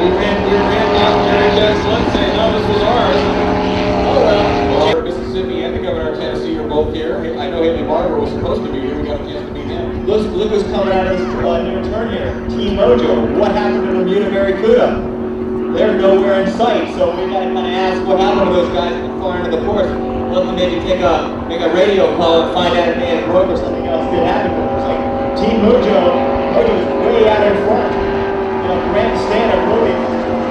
we ran off Jerry Jackson saying, no, this was ours. Oh well. Mississippi and the governor of Tennessee are both here. I know Haley Barber was supposed to be here. We got a chance to meet him. Look who's coming out of this new turn here. Team Mojo. What happened to Bermuda Barracuda? They're nowhere in sight, so we gotta kind of ask what happened to those guys at the far end of the course. Let them maybe make a radio call and find out if they had broke or something else did happen to them. It's like Team Mojo's way out in front. You know, grandstand and really,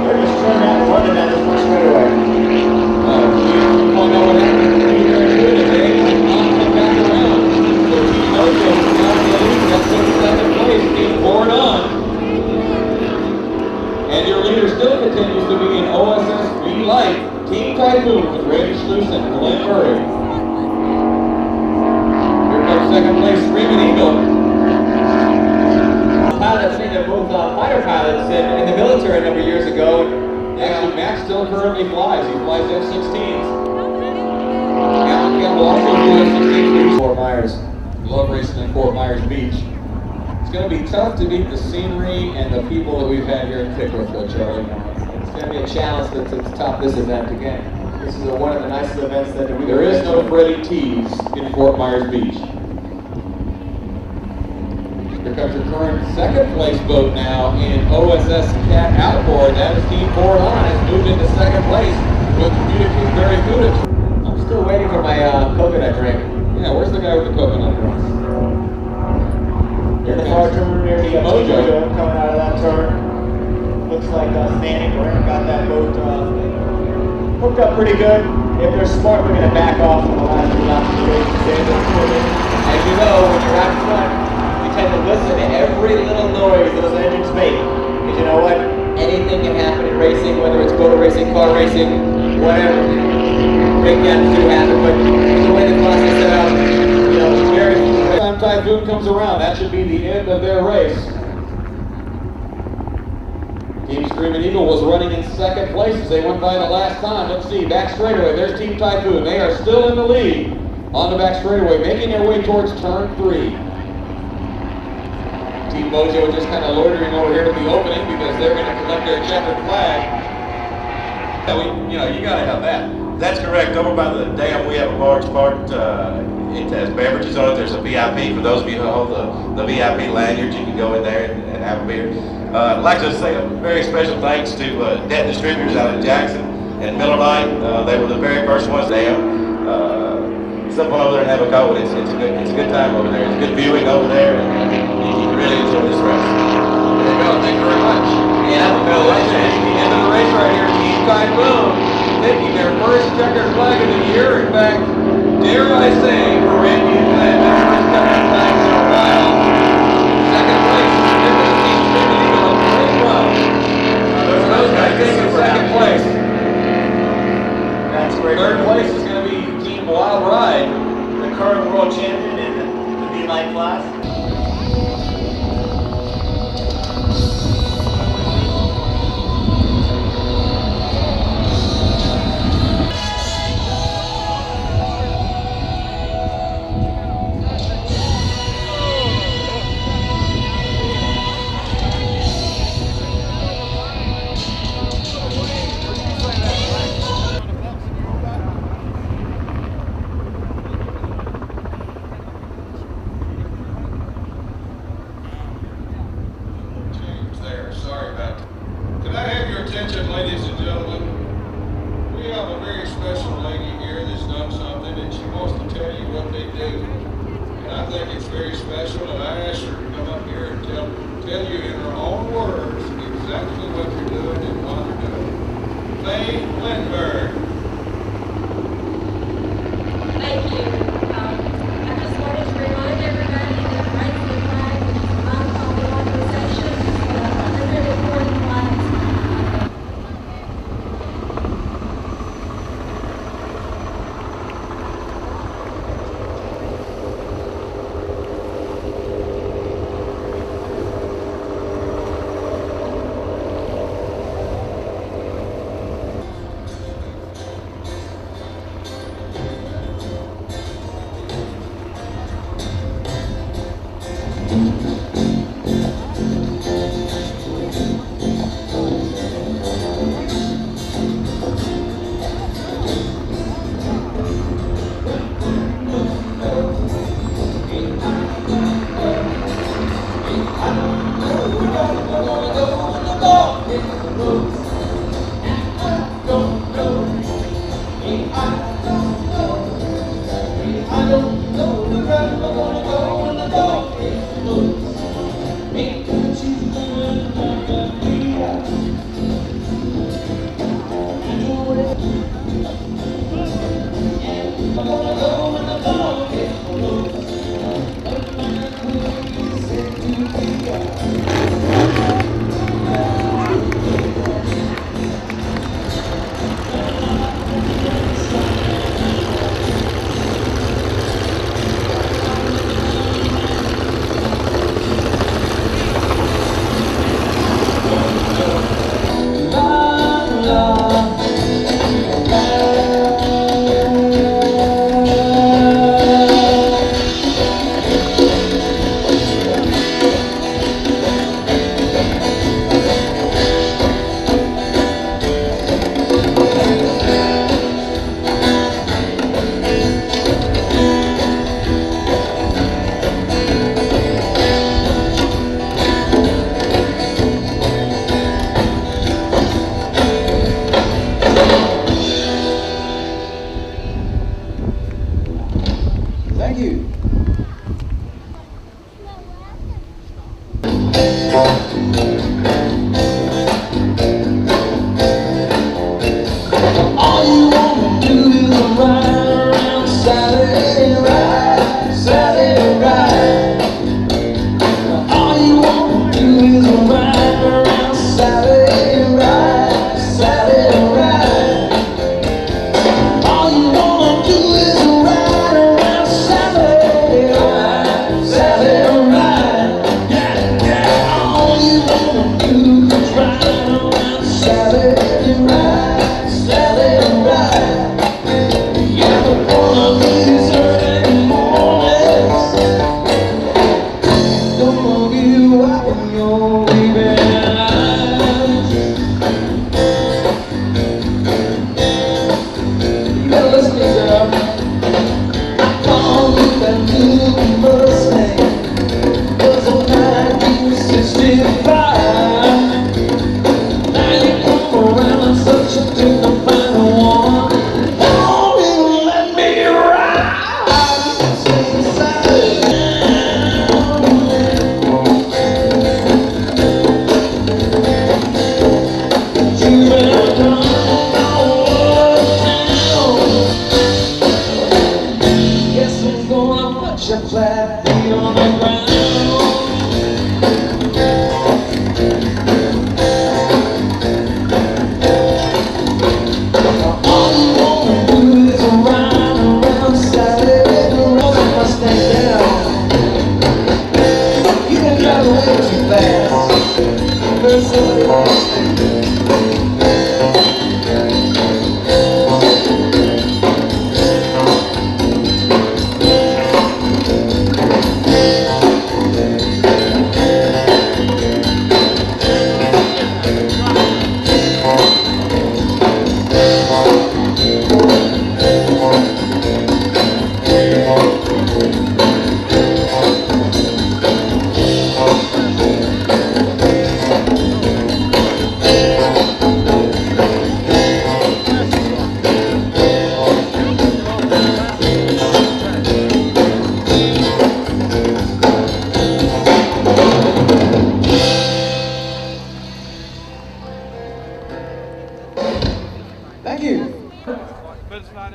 they're just turning out and running down this one straightaway. You want to know what happened to Bermuda Barracuda? They did not come back around. So Team Mojo is now in the lead. That's 32nd place, being poured on. And your leader still continues to be in OSS V Light, Team Typhoon with Randy Schluss and Glenn Murray. Here comes second place, Screaming Eagle. Pilots, they're both fighter pilots in the military a number of years ago. Actually, Max still currently flies. He flies F-16s. Alan Campbell also flies F-16s. Fort Myers. Love racing in Fort Myers Beach. It's going to be tough to beat the scenery and the people that we've had here in Pickwick, though, Charlie. It's going to be a challenge to top this event again. This is one of the nicest events that we There is no Freddie T's in Fort Myers Beach. Here comes your current second place boat now in OSS Cat Outboard. That is Team Poured On. Has moved into second place with Bermuda Barracuda. I'm still waiting for my coconut drink. Yeah, where's the guy with the coconut drinks? In the far turn near the Mojo coming out of that turn. Looks like Standing Graham got that boat hooked up pretty good. If they're smart, they're going to back off from the last few laps of the race. As you know, when you're out front, you tend to listen to every little noise those engines make. Because you know what? Anything can happen in racing, whether it's boat racing, car racing, whatever. Breakdowns do happen, but the way the class is set up, you know, it's very... Time Typhoon comes around, that should be the end of their race. Team Screaming Eagle was running in second place as they went by the last time. Let's see, back straightaway, there's Team Typhoon. They are still in the lead on the back straightaway, making their way towards turn 3. Team Mojo just kind of loitering over here to the opening because they're going to collect their checkered flag. You got to have that. That's correct. Over by the dam, we have a large part. It has beverages on it. There's a VIP. For those of you who hold the VIP lanyard, you can go in there and have a beer. I'd like to say a very special thanks to Debt Distributors out in Jackson and Miller Lite. They were the very first ones there. Someone over there and have a cold. It's a good time over there. It's good viewing over there, and you can really enjoy this race. There you go. Thank you very much. Yeah, That's the end of the race right here. Team Typhoon taking their first checkered flag of the year. In fact, dare I say, for Randy and Glenn, their first checkered flags in a while. Second place is the difference Team Screaming Eagle and Green Run. Those guys taking second place. That's great. Third place is going to be Team Wild Ride. The current world champion in the V-Line class. Attention, ladies and gentlemen. We have a very special lady here that's done something and she wants to tell you what they do. And I think it's very special, and I asked her to come up here and tell you in her own words exactly what you're doing and why you're doing it. May Lindbergh. Thank you. I just wanted to remind everybody that raising the flag of the organization is a really important flag.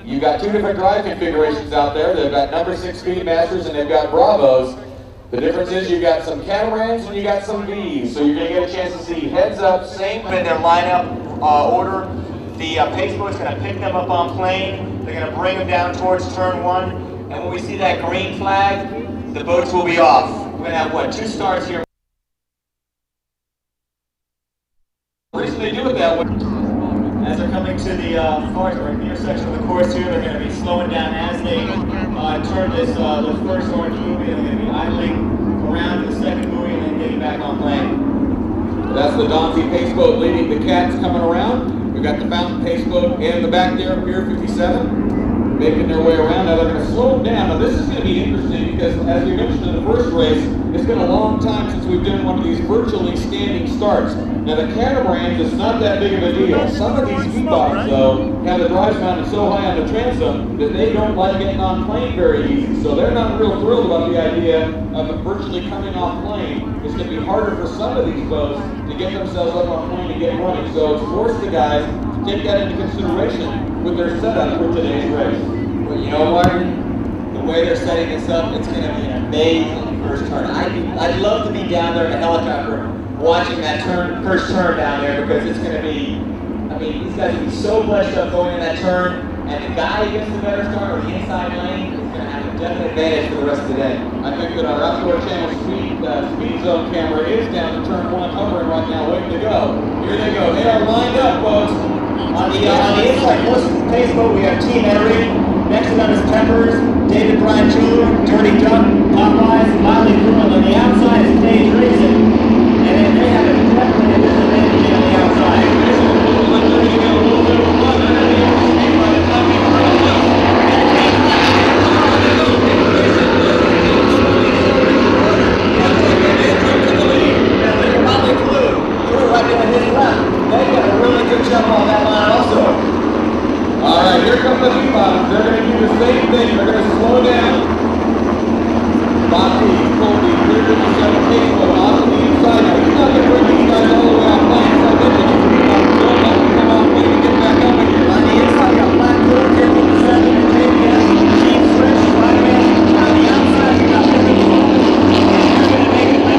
You got two different drive configurations out there. They've got number 6 Speedmasters and they've got Bravos. The difference is you got some catamarans and you got some Vs. So you're going to get a chance to see heads up, same In their lineup order, the pace boat's going to pick them up on plane. They're going to bring them down towards turn 1. And when we see that green flag, the boats will be off. We're going to have, what, 2 starts here. The reason they do it that way, as they're coming to the far or near section of the course here, they're going to be slowing down as they turn this the first orange buoy. They're going to be idling around to the second buoy and then getting back on plane. that's the Donzi pace boat leading the cats coming around. We've got the Fountain pace boat in the back there, Pier 57, making their way around. Now they're going to slow them down. Now this is going to be interesting because, as we mentioned in the first race, it's been a long time since we've done one of these virtually standing starts. Now the catamarans, it's not that big of a deal. Some of these speedboats, though, have the drives mounted so high on the transom that they don't like getting on plane very easy. So they're not real thrilled about the idea of virtually coming off plane. It's going to be harder for some of these boats to get themselves up on plane and get running. So it's forced the guys to take that into consideration with their setup for today's race. Well, you know, Martin, the way they're setting this up, it's going to be an amazing first turn. I'd love to be down there in a helicopter watching that first turn down there, because it's going to be, I mean, these guys will be so fleshed up going in that turn, and the guy who gets the better start or the inside lane is going to have a definite advantage for the rest of the day. I think that our Offshore Channel speed zone camera is down to turn 1 hovering right now, waiting to go. Here they go. They are lined up, folks. On the inside closest to the pace boat, we have Team Henry. Next to them is Peppers, David Brian Jeweler, Dirty Duck, Popeyes, Miley Crew. On the outside is Stage Racing. And then they have a definitely a disadvantage on the outside. Alright, here comes the V-bombs. They're going to do the same thing. They're going to slow down. Bobby, Colby, Pier 57 pace boat off to the inside. Now, he's not going to bring these guys all the way off plane. So I mentioned he's going to let them come off plane and get back up again. On the inside, we got Black Bull, Pier 57, and JPS, Team Switch, Spider-Man. On the outside, we got Pickwick Powerboat. They're going to make it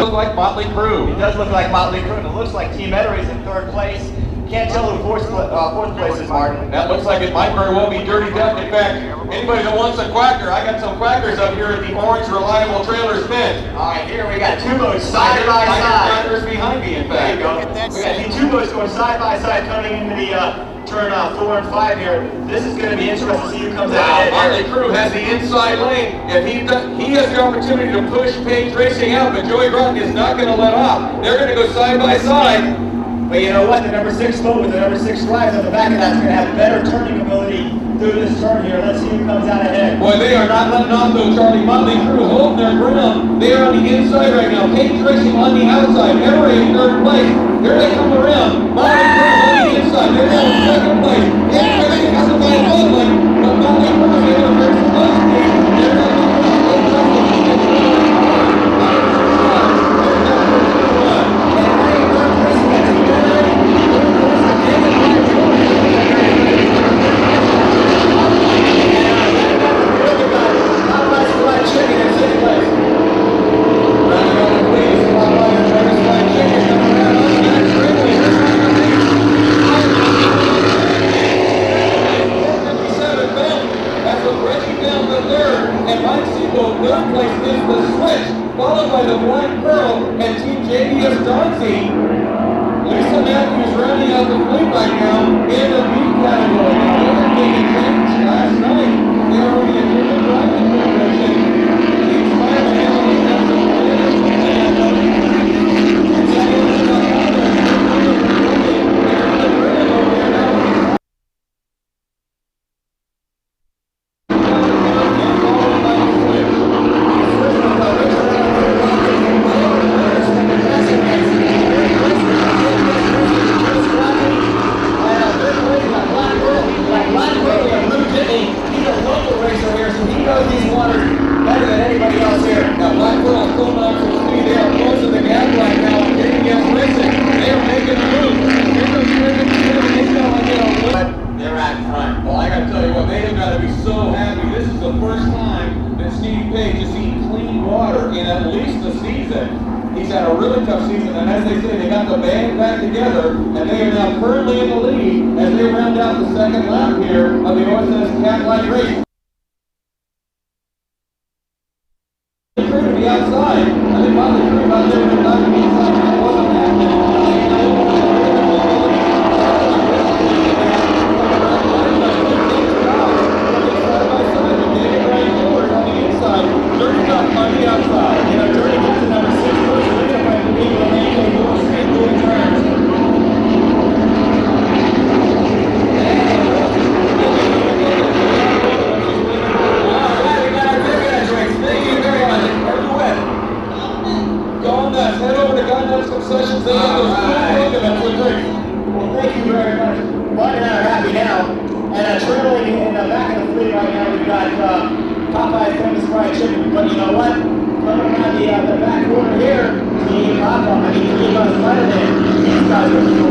like like Motley Crue. It does look like Motley Crue, and it looks like Team Edery's in 3rd place. Can't tell who 4th place is, Martin. That looks like it might very well be Dirty Duck. In fact, anybody that wants a quacker, I got some quackers up here at the Orange Reliable Trailers Bend. All right, here we got 2 boats side by side. Quackers behind me, in fact. There you go. We got these 2 boats going side by side coming into the turn 4 and 5 here. This is going to be interesting to see who comes out. Motley Crue has the inside lane. If he has the opportunity to push Page Racing out, but Joey Broughton is not going to let off. They're going to go side by side. But you know what? The number 6 boat with the number 6 drives on the back of that's going to have better turning ability through this turn here. Let's see who comes out ahead. Boy, they are not letting off though, Charlie. Motley Crue holding their ground. They are on the inside right now. Page Racing on the outside. Everett in 3rd place. Here they come around. Motley Crue on the inside. They're now in 2nd place. Page Racing has a fine bowling, but Motley Crue is able to bring some close speed. They're not and Mike Seabold, third place is the Switch, followed by the Black Pearl and Team JBS Donzi. Lisa Matthews rounding out the fleet right now in the B category. Now, they were making change last night. They are only a different driving configuration. Team Spider-Man on the steps of the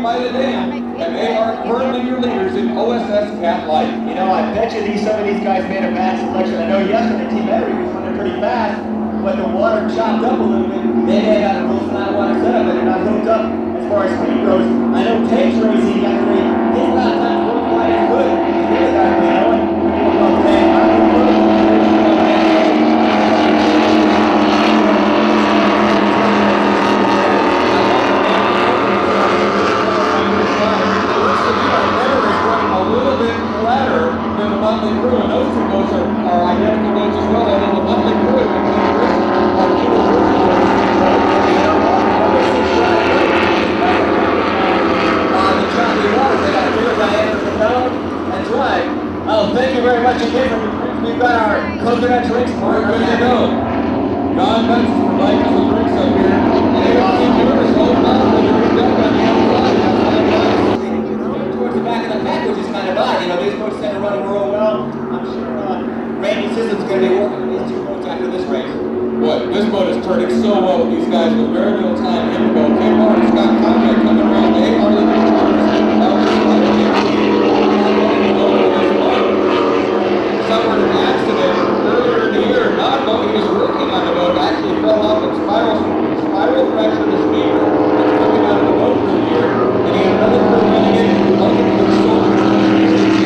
by the dam, and they are firmly your leaders in OSS Cat Life. You know, I bet you some of these guys made a bad selection. I know yesterday Team Mercury was running pretty fast, but the water chopped up a little bit. They got a real flat water setup, and they're not hooked up as far as speed goes. I know Tape's Racing yesterday, his lap time wasn't quite as good. He's really got to be knowing. Thank you very much again. We've got our coconut drinks. We're good to go. God bless us for lighting us the drinks up here. Hey, yours, hold on, but you're done on the outside. Towards the back of the pack, which is kind of odd. You know, these boats tend to run real well. I'm sure Randy Sisson's going to be working with these two boats after this race. What? This boat is turning so well with these guys with very little time in the boat. Hey, Mark, Scott Conrad coming around. Hey, Harley, suffered an accident earlier in the year. Not but he was working on the boat, actually fell off and spiral fractured his finger. He took him out of the boat for a year, and he had another crew running in, looking for the soldiers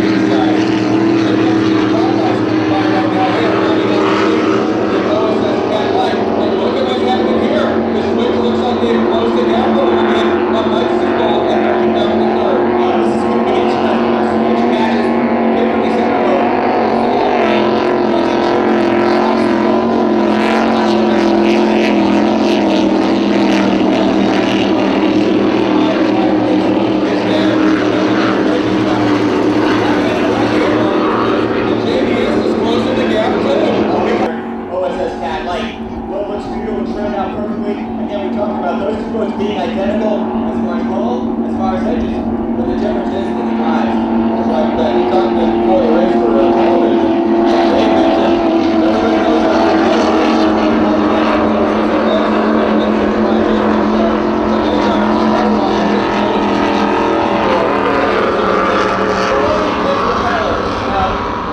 inside. They're next to the farmhouse coming by right now. They are running up the street. The OSS cat light. And look at what's happening here. The switch looks like they've closed it down a little bit. A nice signal, and they're down the third. This is going to be interesting. Some matches. Pickwick is in the boat. Being identical as far as roll, as far as edges, but the difference is in the drive. It's like that. He talked to before the race for television. They mentioned everybody knows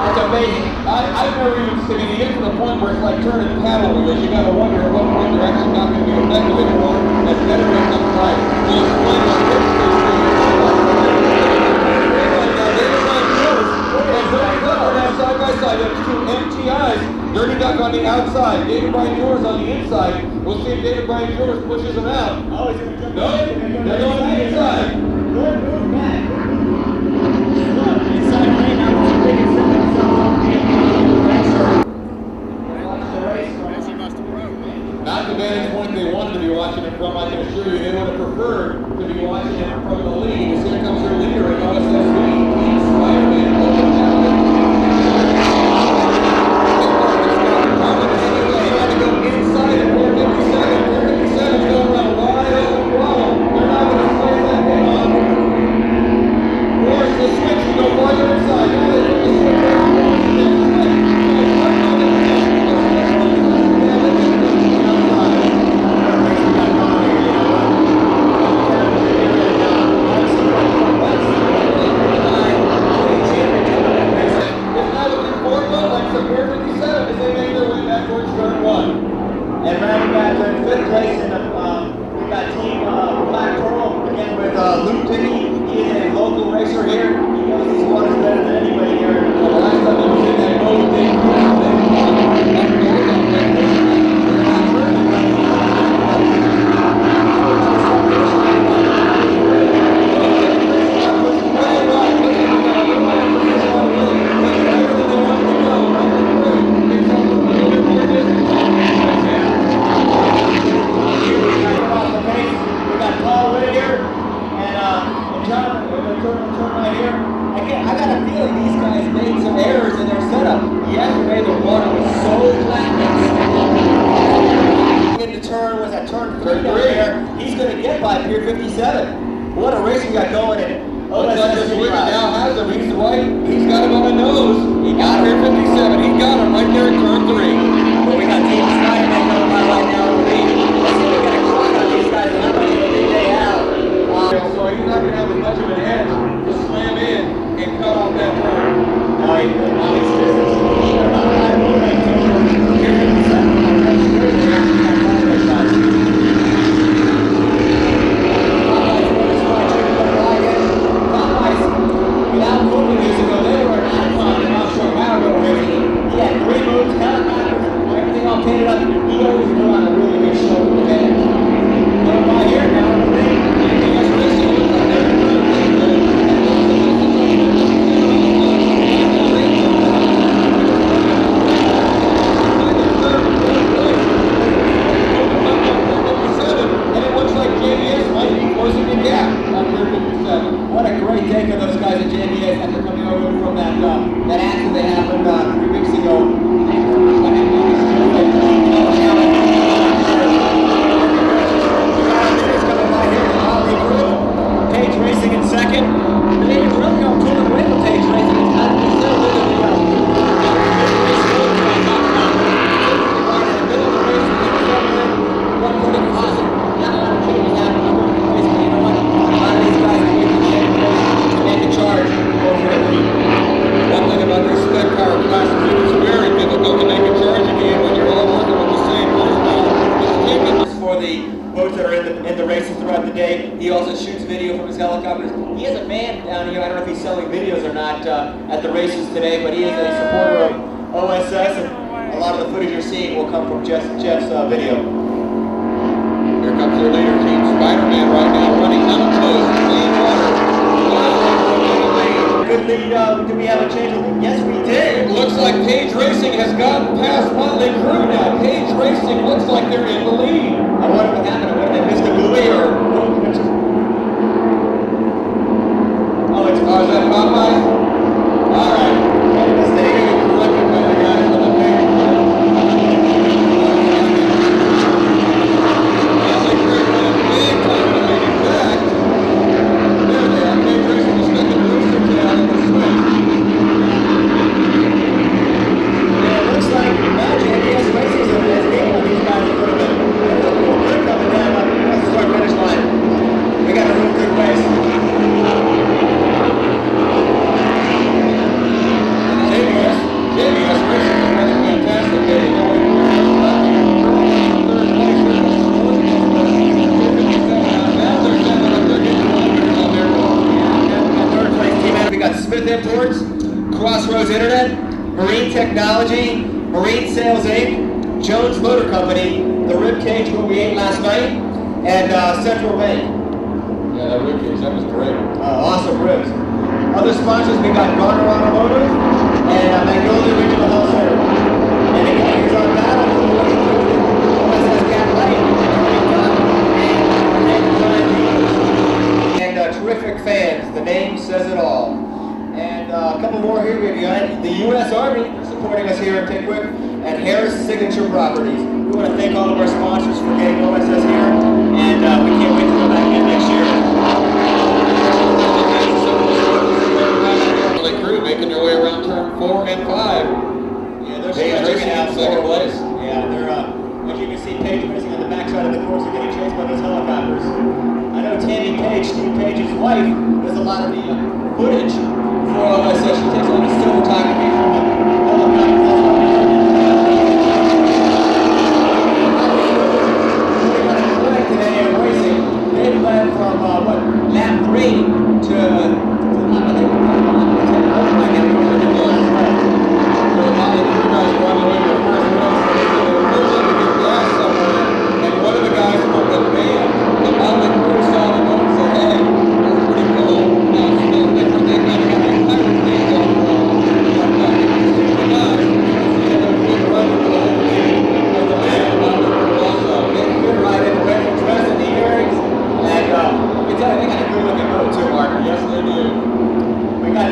That's amazing. I've never even seen it. You get to the point where it's like turning paddle wheels. You got to wonder at what point they're actually not going to be effective anymore as better becomes right. So explain what this is. Side by side, you have two MTIs. Dirty Duck on the outside, David Bryan Jewers on the inside. We'll see if David Bryan Jewers pushes them out. Oh, he's going to jump. No, they're going to the inside. Good move, Matt. Look, inside lane, now it's a big incentive. Not the vantage point they wanted to be watching it from. I can assure you they would have preferred to be watching it from the lead. As here comes their leader in OSSB, Team Spider-Man. He's going to get by Pier 57. What a race we got going in. Looks like the switch now has him. He's white. He's got him on the nose. He got Pier 57. He got him right there in turn 3. But we got Team Spider-Man coming by right now in the lead. Let's see if we get a clock on these guys and how much of a lead they have. So he's not going to have as much of an edge to slam in and cut off that turn. that accident that happened 3 weeks ago. Page Racing in second. The name is really not pulling away from Page Racing. It's not even still with the One thing about this spec car class is it's very difficult to make a charge again when you're all working with the same horsepower. For the boats that are in the races throughout the day. He also shoots video from his helicopters. He has a van down here. I don't know if he's selling videos or not at the races today, but he is a supporter of OSS, and a lot of the footage you're seeing will come from Jeff's video. Here comes their leader, Team Spider-Man, right now running unopposed, clean water. Good lead. Do we have a change? Yes, we did. It looks like Page Racing has gotten past Motley Crue now. Page Racing looks like they're in the lead. I wonder what happened. Would they missed a buoy or? Oh, it's Is that Popeye? all right. Mistake. Collected by the guys on the page. Motley Crue went a big time to make it back. There they are. Page Racing is making a rooster tail in the swing. Yeah, it looks like JBS Racing is game on these guys a little bit. They're looking real good coming down on the start finish line. We got a real good race. JBS Racing is running fantastic. They didn't know where to go. Third place. Now they're setting up. They're getting leaders on their boat. Third place team out. We got Smith Imports, Crossroads Internet, Marine Technology, Marine Sales Inc., Jones Motor Company, the Ribcage what we ate last night, and Central Bank. Yeah, that ribcage, that was great. Awesome ribs. Other sponsors, we got Garner Automotive and Magnolia Regional Wholesaler. And again, here's our battle for the OSS Cat Light, and terrific fans. The name says it all. And a couple more here. We got the U.S. Army supporting us here in Pickwick, and Harris Signature Properties. We want to thank all of our sponsors for getting OSS here, and we can't wait to go back in next year. Motley Crue making their way around turn 4 and 5. Yeah, they're Page Racing out in second place. Yeah, they're, as you can see, Page Racing on the backside of the course are getting chased by those helicopters. I know Tammy Page, Steve Page's wife, does a lot of the footage for OSS. She takes a lot of still photography from the helicopters. Today in racing, they led from lap 3 to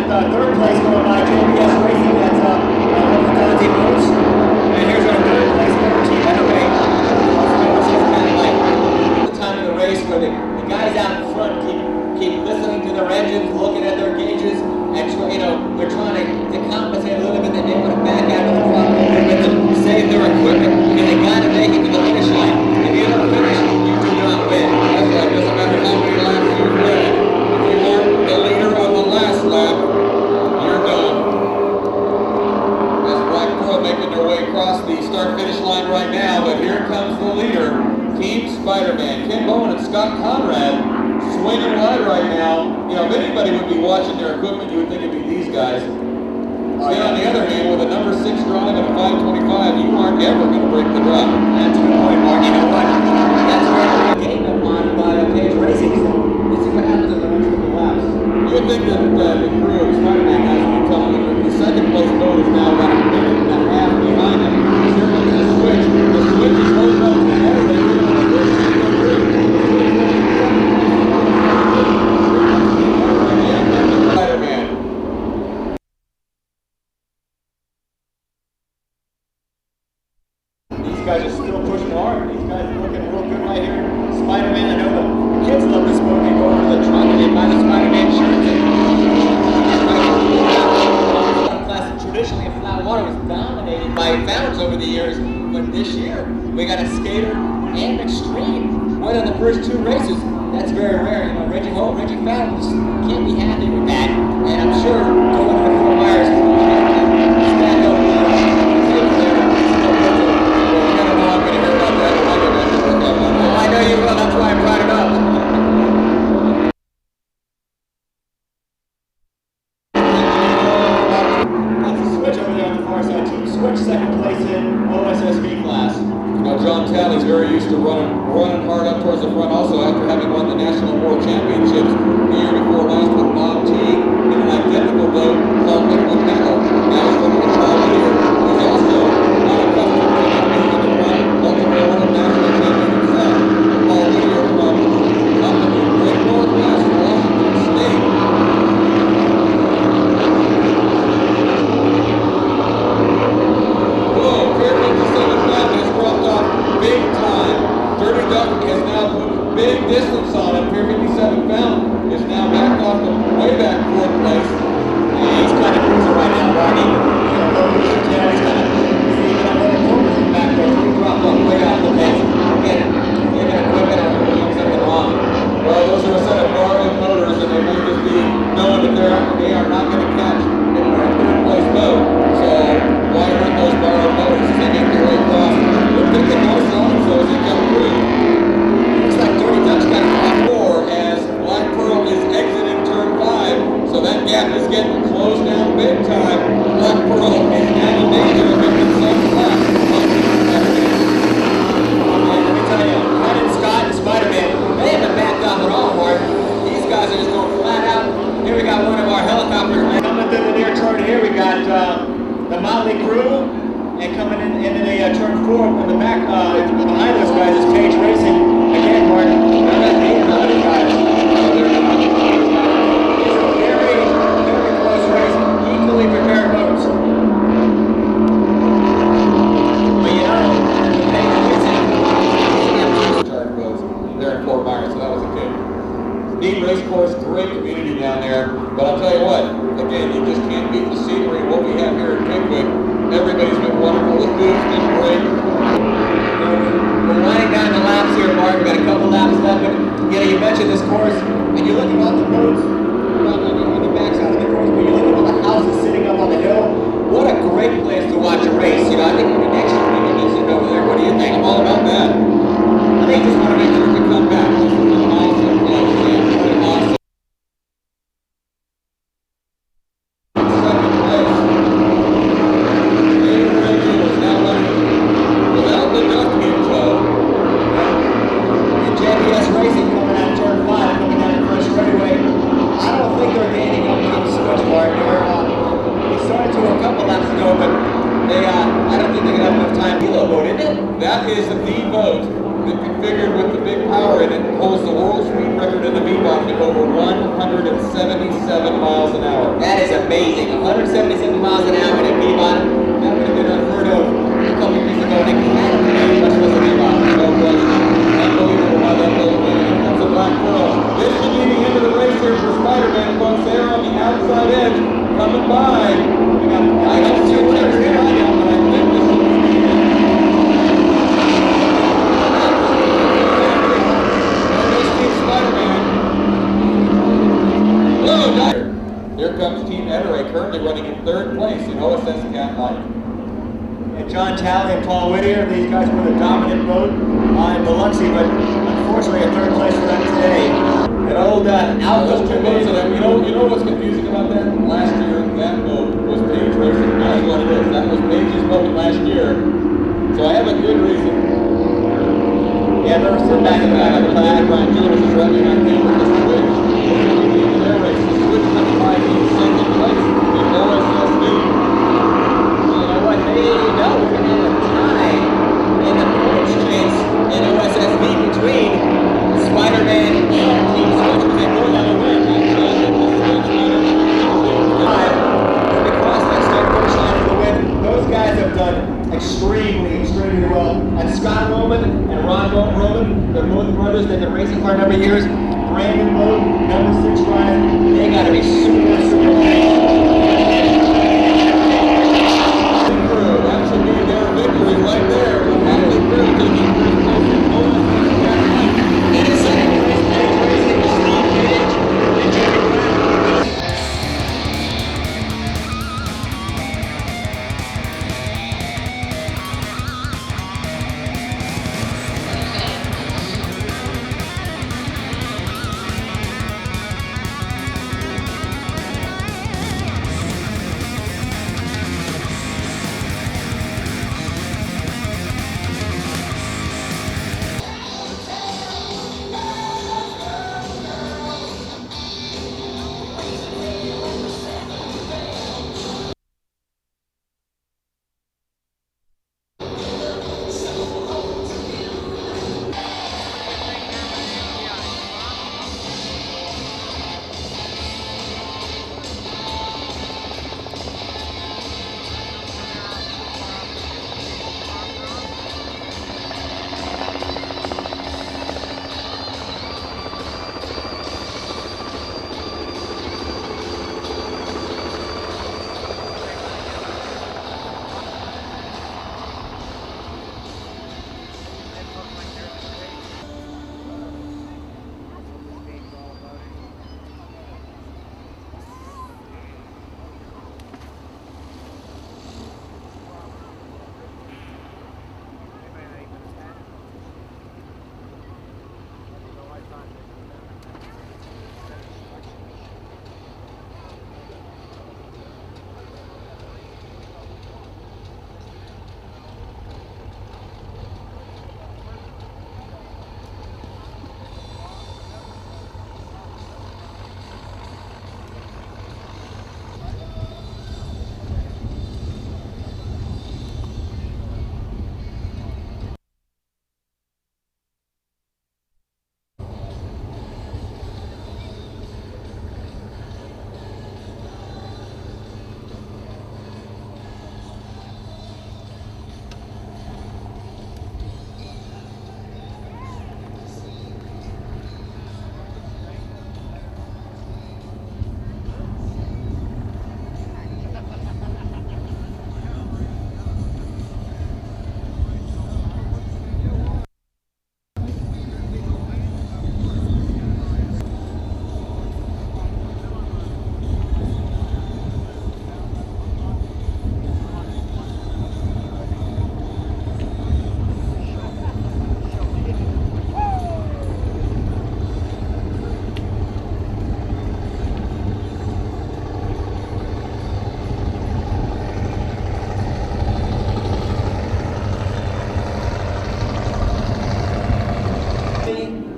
third place going by JBS Racing, that's Fountain Powerboats. And here's our third place member team anyway. The time of the race where the guys out in front keep listening to their engines, looking at their gauges, and they're trying to compensate a little bit. They want to back out of the front a little bit to save their equipment, because they got to make it to the finish line. If you don't finish, you do not win. That's right. Doesn't matter how many laps you've led. If you weren't the leader on the last lap, you're done. That's Black Pearl making their way across the start-finish line right now, but here comes the leader, Team Spider-Man. Ken Bowen and Scott Conrad swinging wide right now. You know, if anybody would be watching their equipment, you would think it'd be these guys. See, on the other hand, with a number 6 drive and a 525, you aren't ever going to break the drop. That's a good point, Mark. You know what? That's where the game up on by Page Racing. Let's see what happens in the next couple laps. You would think that the crew of Spider-Man guys would be telling them that the second place boat is now about a minute and a half behind them. Here comes the switch. The switch is holding up to the head. They give them a good Spider-Man. guys are still pushing hard. These guys are looking real good right here. Spider-Man, I know the kids love this boat. They go over to the trunk and they buy the Spider-Man shirts. Class traditionally in flat water was dominated by fountains over the years, but this year we got a skater and extreme went on the first two races. That's very rare. You know, Reggie Holt, Reggie Fountains can't be happy with that, and I'm sure going to the Fort Myers stand up with I know you will, that's why I brought it up. Let's switch over there on the far side too. Switch second place in OSSV class. You know, John Talley's very used to running hard up towards the front also after having won the National World Championships the year before last with Bob Teague in an identical boat called Pickwick Powerboat. Now he's running with Paul Whittier, who's also not accustomed to being in the front, multiple world national champion himself. Paul Whittier from up in the great Northwest Washington State. Whoa, Pier 57 Mountain has dropped off big time. Dirty Duck has now put big distance on him. Pier 57 Fountain is now backed off the way back fourth place. He's kind of cruising right now, Barney. Yeah, he's kind of back there. He dropped off way off the pace. Again, maybe equipment or doing something wrong. Well, those are a set of Northern motors, and they may just be knowing that they are not going to catch in a third place boat. So why aren't those borrowed motors as they make their way across? They're picking nice lines though as they come through. Looks like Dirty Duck's got Four as Black Pearl is exiting turn 5, so that gap is getting closed down big time. Black Pearl is now in danger of making some lap. Let me tell you, Red and Scott and Spider-Man, they haven't backed off at all, Mark. These guys are just going flat out. Here we got one of our helicopters. Coming through the near turn here, we got the Motley Crew, and coming into the turn 4 in the back, behind those guys is Page Racing. Again, Mark, they're not being the other guys. It's a very, very close race, equally prepared boats. But you know, Page Racing, Turn boats there in Fort Myers, so that was a good. Neat race course, great community down there. But I'll tell you what, again, you just can't beat the scenery. What we have here in Pickwick, everybody's been wonderful. The food's been great. we're winding down the laps here, Mark. We've got a couple laps left, but you know, you mentioned this course, and you look at all the boats on the backside of the course, but you look at all the houses sitting up on the hill. What a great place to watch a race. You know, I think maybe next year we can do something over there. What do you think? I'm all about that. I think just want to make sure to come back. This is an awesome place. Yeah, what an awesome. Second place. David Rangel is now running without the duck in tow. And JBS Racing coming out of turn 5, coming down the first straightaway. I don't think they're gaining on the switch, Mark. They started to a couple laps ago, but they, I don't think they're going to have enough time. Hilo boat, isn't it? That is the boat that configured with the big power in it holds the world speed record in the V-Bottom at over 177 miles an hour. That is amazing. 177 miles an hour in a V-Bottom. That would have been unheard of a couple of years ago. They can't believe much was a V-Bottom. No question. Unbelievable how that boat went. Here comes the Black Pearl. This is leading into the race here for Spider-Man, folks. They're on the outside edge, coming by. I got two checkers behind him, but I think this will be the end. Spider-Man. Hello, Doctor. Here comes Team Ettore, currently running in third place in OSS Cat Light. And John Talley and Paul Whittier, these guys were the dominant boat in Biloxi, but unfortunately a third place for them today. An old Those two boats, and you know what's confusing about that? Last year, that boat was Page Racing. That's what it is. That was Page's boat last year. So I have a good reason. Yeah, they're still back in the back of the flag. Brian Julius is running on him with the switch. In their race, the switch coming by in second place in OSSV. You know what? We're going to have a tie in the points chase in OSSV between Spider-Man and Team Switch, because they both have a win. Across that start finish line for the win. Those guys have done extremely well. That's Scott Roman and Ron Roman. They're both brothers. They've been racing for a number of years. Brandon Boat, number 6 ride. They got to be super, super That should be their victory right there. The Hadley crew taking first place in both. In second place, Racing, Steve Page, and Jimmy Brown.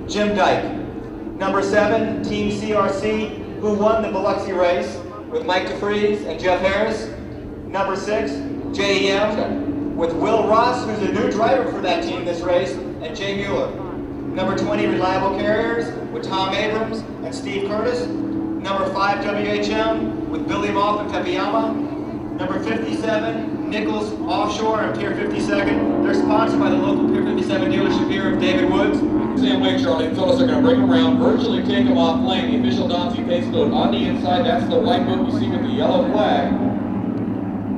Jim Dyke. Number 7, Team CRC, who won the Biloxi race with Mike DeFries and Jeff Harris. Number 6, JEM, with Will Ross, who's a new driver for that team this race, and Jay Mueller. Number 20, Reliable Carriers, with Tom Abrams and Steve Curtis. Number 5, WHM, with Billy Moff and Pepiyama. Number 57, Nichols Offshore and Pier 52nd. They're sponsored by the local Pier 57 dealership here of David Woods. Sam Wake, Charlie, fellas are going to bring them around, virtually take them off lane. The official Donzi pace boat on the inside, that's the white boat you see with the yellow flag.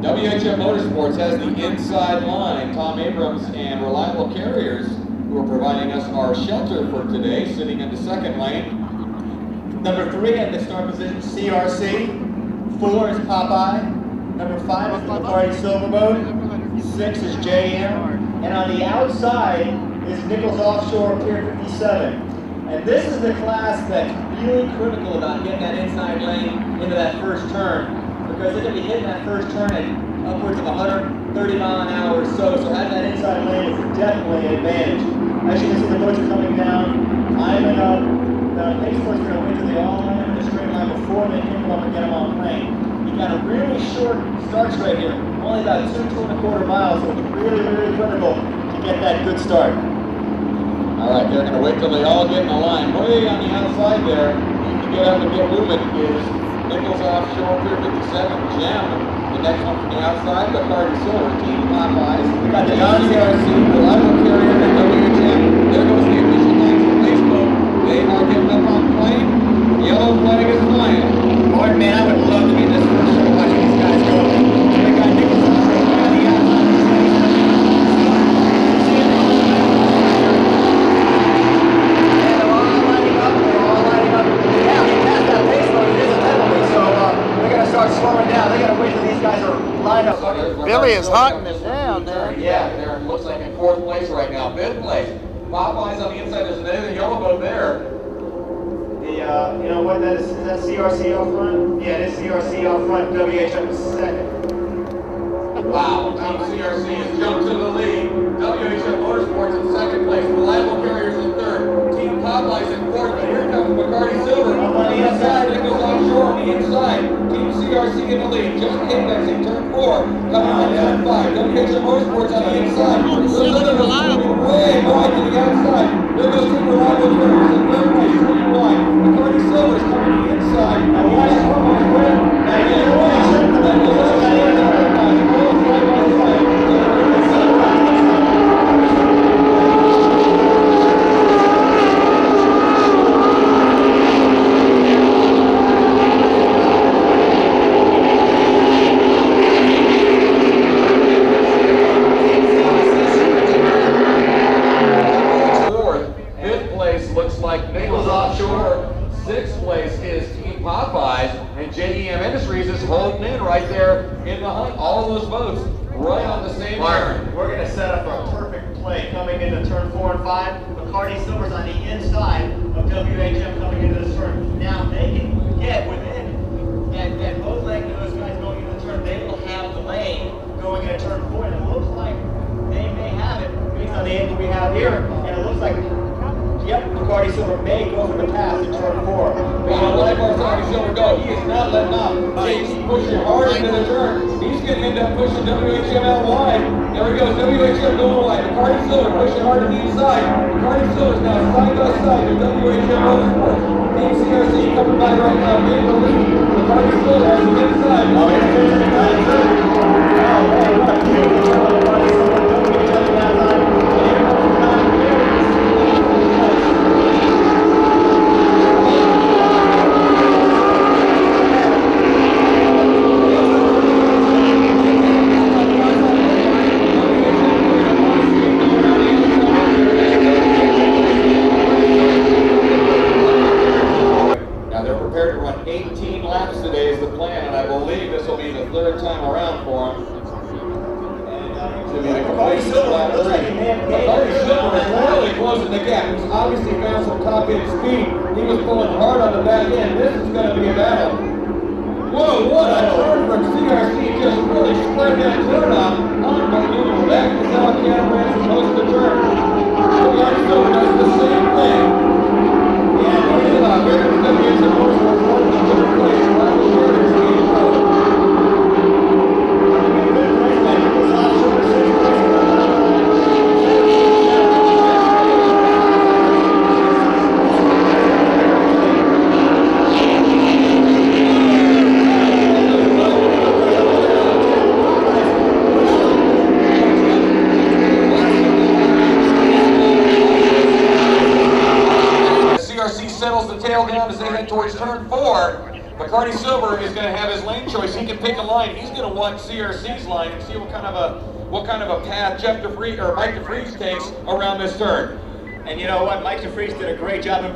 WHM Motorsports has the inside line. Tom Abrams and Reliable Carriers, who are providing us our shelter for today, sitting in the second lane. Number 3 at the start position, CRC. 4 is Popeye. Number 5 is the Bacardi Silverboat. 6 is JM. And on the outside is Nichols Offshore Pier 57. And this is the class that's really critical about getting that inside lane into that first turn, because they're going to be hitting that first turn at upwards of 130 mile an hour or so. So having that inside lane is definitely an advantage. As you can see, the boats are coming down. Ivan up. The pace boats are going to wait till they all line up in the straight line before they kick them up and get them on plane. You've got a really short start straight here, only about 2.25 miles, so it's really, really critical to get that good start. All right, they're going to wait till they all get in the line. Way on the outside there, to get up and get moving, is Nichols Offshore Pier 57, Gem. The next one from the outside, Bacardi Silver, Team Popeyes. We got the CRC, Reliable Carrier, and WHM. There goes the official lines of Raceboat. They are getting up on plane. Yellow flag is flying. Boy, man, I would love to be this first show watching these guys go. They got Nichols on the outside. Slowing down. They gotta wait till these guys are lined up. Billy is hunting it down there. Yeah, there looks like in 4th place right now. 5th place. Popeyes on the inside. There's another yellow boat there. The you know what that is that CRC out front? Yeah, it is CRC out front. WHM is second. Wow, Team CRC has jumped to the lead. WHM Motorsports in 2nd place. Reliable Carriers in 3rd. Team Popeyes in 4th. But here comes Bacardi Silver. Up on the inside. It goes offshore on the inside. Team CRC in the lead. Just indexing turn 4. Coming on turn 5. WHM Motorsports on the inside. There's another Reliable way wide to the outside. There goes Team Reliable Carriers in 3rd place. Pretty wide. Bacardi Silver's coming to the inside. Now watch it. Now you know what? That goes outside. Offshore. 6th place is Team Popeyes, and JEM Industries is holding in right there in the hunt. All of those boats right on the same turn. We're going to set up a perfect play coming into turn 4 and 5. Bacardi Silver's on the inside of WHM coming into this turn. Now they can get within that boat leg of those guys going into the turn. They will have the lane going into turn 4, and it looks like they may have it based on the angle we have here. And it looks like Bacardi Silver may go for the pass in turn 4. Well, let Bacardi Silver go. He is not letting up. He's pushing hard into the turn. He's going to end up pushing WHM out wide. There he goes. WHM going wide. Bacardi Silver pushing hard to the inside. Bacardi Silver's now side by side with WHM Motorsports. Team CRC coming by right now in the lead. Bacardi Silver on the inside. Oh, here's the inside. Oh, hey, what? Beautiful turn on Bacardi Silver. Don't get each other that time. Here comes the time. Prepared to run 18 laps today is the plan, and I believe this will be the 3rd time around for him. To be the complete lap 3. Bacardi Silver is really closing the gap. He's obviously found some top end speed. He was pulling hard on the back end. This is going to be a battle. Whoa, what a turn from CRC. Just really spread that turn out. Unbelievable. Back to South Cameron as opposed to turn. Bacardi Silver does the same thing. Settles the tail down as they head towards turn 4. Bacardi Silver is going to have his lane choice. He can pick a line. He's going to want CRC's line and see what kind of a path Jeff DeFries or Mike DeFries takes around this turn. And you know what? Mike DeFries did a great job in